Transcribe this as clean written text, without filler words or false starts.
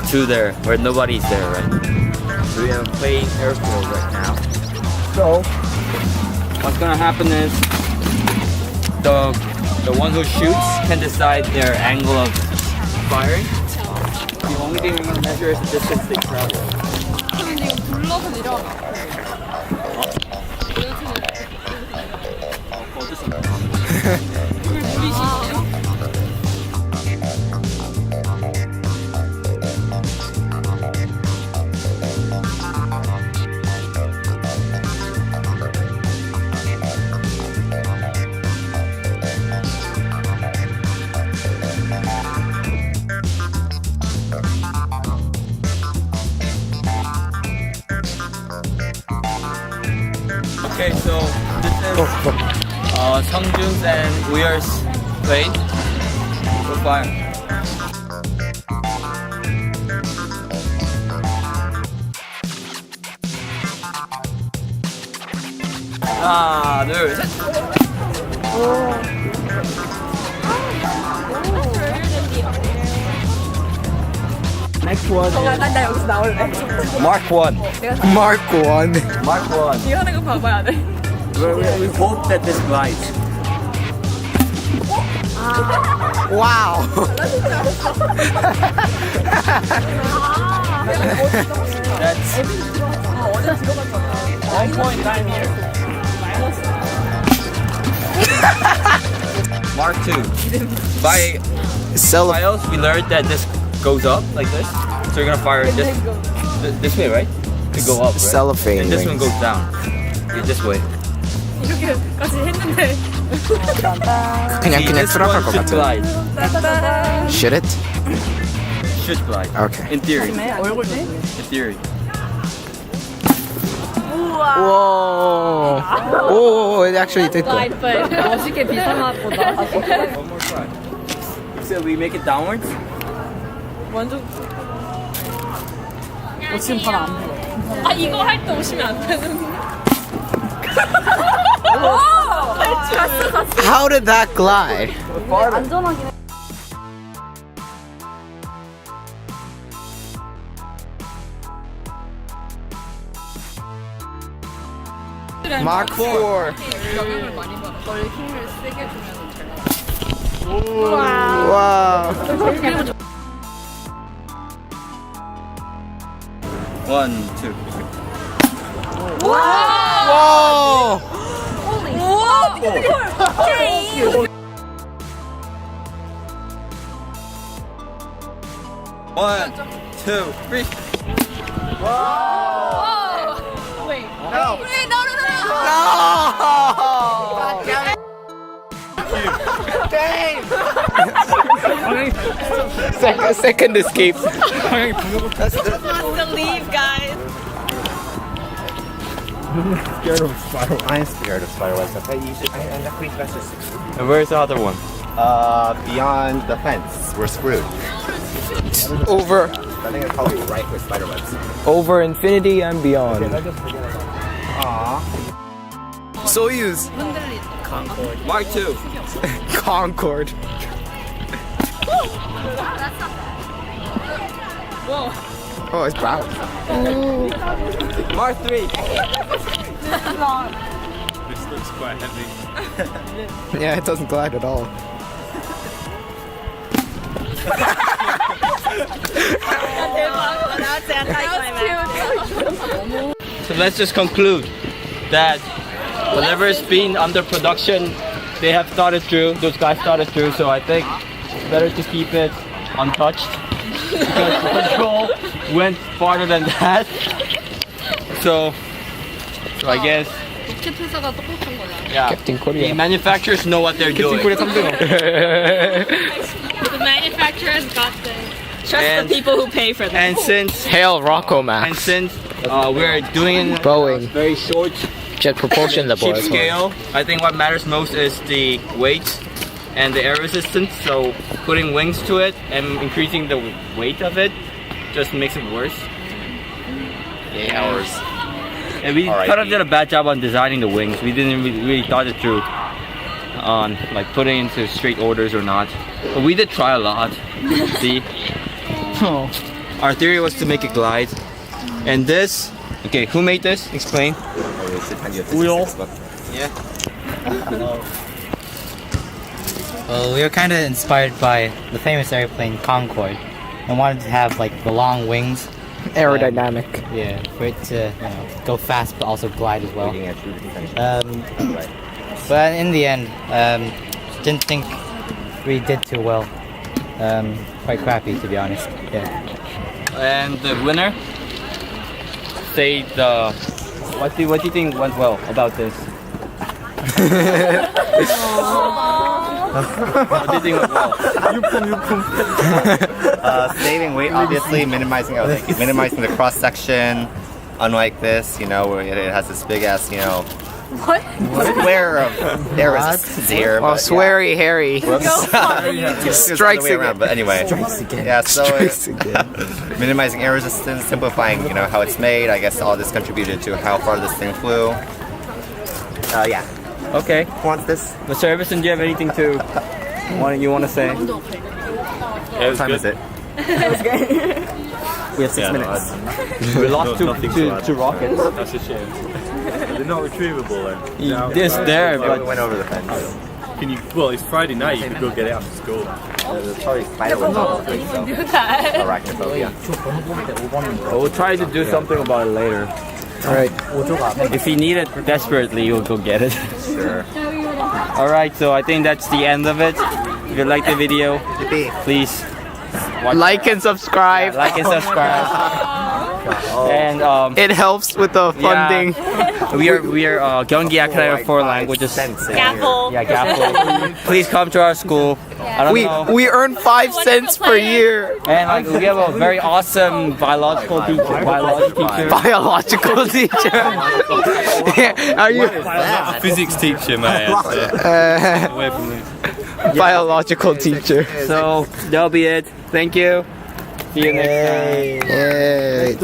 to there where nobody's there, right? So we have a plain airfield right now. So what's gonna happen is the one who shoots can decide their angle of firing. The only thing we're gonna measure is the distance they travel. 근데 이거 불러서 내려가. Okay, so this is Seongjun's and Uyeol's plane. So fire. 하나, 둘, 셋. Next one. 나 여기서 나올래. Mark 1. Mark 1. Mark 1. 이 하는 거 봐봐야 돼. We hope that this glides. Wow. That's 1.9 meters. Mark 2. By trials, we learned that this goes up like this. So you're gonna fire it this way, right? To go up, right? Cellophane And this one rings. goes down. Yeah, this way. 이렇게까지 했는데. 그냥 See, this 수락할 one 것 should 같아. glide. Should it? Should glide. Okay. In theory. 얼굴 돼? In theory. Whoa. Oh, it actually did go. 멋있게 비상하보다. One more try. So we make it downwards. 완전. 지금 바로 안 보여. 아 이거 할 때 오시면 안 되는데. 갔어. How did that glide? 안전하긴 해. Mark 4. 영향을 많이 받아. 널 힘을 세게 주면 잘. Wow. 1, 2. Whoa. 우와! 게임! 1, 2, 3. Wait. No. Wait, no. Second escape. Let's leave, guys. Scared of spider. I'm scared of spider webs. And the creek that's just And where's the other one? beyond the fence. We're screwed. Over I think it's probably right with spider webs. over infinity and beyond. Aww. Soyuz. Mark 2. Concorde. Oh, it's brown. Mark 3. This looks quite heavy. Yeah, it doesn't glide at all. That's anticlimactic. So let's just conclude that whatever's been under production, they have thought it through. Those guys thought it through. So I think it's better to keep it untouched because the control went farther than that. So I guess 로켓 회사가 똑똑한 거야. yeah, Captain the Korea. manufacturers know what they're doing. The manufacturers got this. Trust And- the people who pay for them. And since Hail Rocco and Max. since we're doing it in a Boeing. very short Jet Propulsion cheap Laboratory. scale, I think what matters most is the weight and the air resistance. So putting wings to it and increasing the weight of it just makes it worse. Hours. And we R.I.P. kind of did a bad job on designing the wings. We didn't really thought it through on like putting into straight orders or not. But we did try a lot. See? Oh. Our theory was to make it glide. And this, okay, who made this? Explain. Wheel. Well, we were kind of inspired by the famous airplane Concorde and wanted to have like the long wings. Aerodynamic. Yeah, for it to go fast but also glide as well. But in the end, didn't think we did too well. Quite crappy to be honest. Yeah. And the winner, say the, what do you think went well about this? What do you think went well? Saving weight, obviously, minimizing the cross section. Unlike this, where it has this big ass, What? square of air resistance here. Oh, but, sweary Harry. Strikes again. around, but anyway. Yeah, so minimizing air resistance, simplifying, how it's made. I guess all this contributed to how far this thing flew. Yeah. Okay. Who wants this? Mr. Everson, do you have anything you want to say? What time is it? We have 6 minutes. We lost to rockets. That's a shame. They're not retrievable then. This there, Yeah, we but went over the fence. Can you? Well, it's Friday night. You can go get it after school. There's probably spider webs all over it, so Do that. arachnophobia. we'll try to do something about it later. Alright. If you need it desperately, you'll go get it. Sure. Alright, so I think that's the end of it. If you like the video, please Like and subscribe. like and subscribe. And It helps with the funding. we are Gyeonggi Academy for Languages. Gaffle. Yeah, Gaffle. Please come to our school. I don't know. We earn 5 cents per year. And we have a very awesome biological teacher. Biological teacher. Are you A physics teacher, man. Away from me. biological teacher? So that'll be it. Thank you. See you next time. Yay.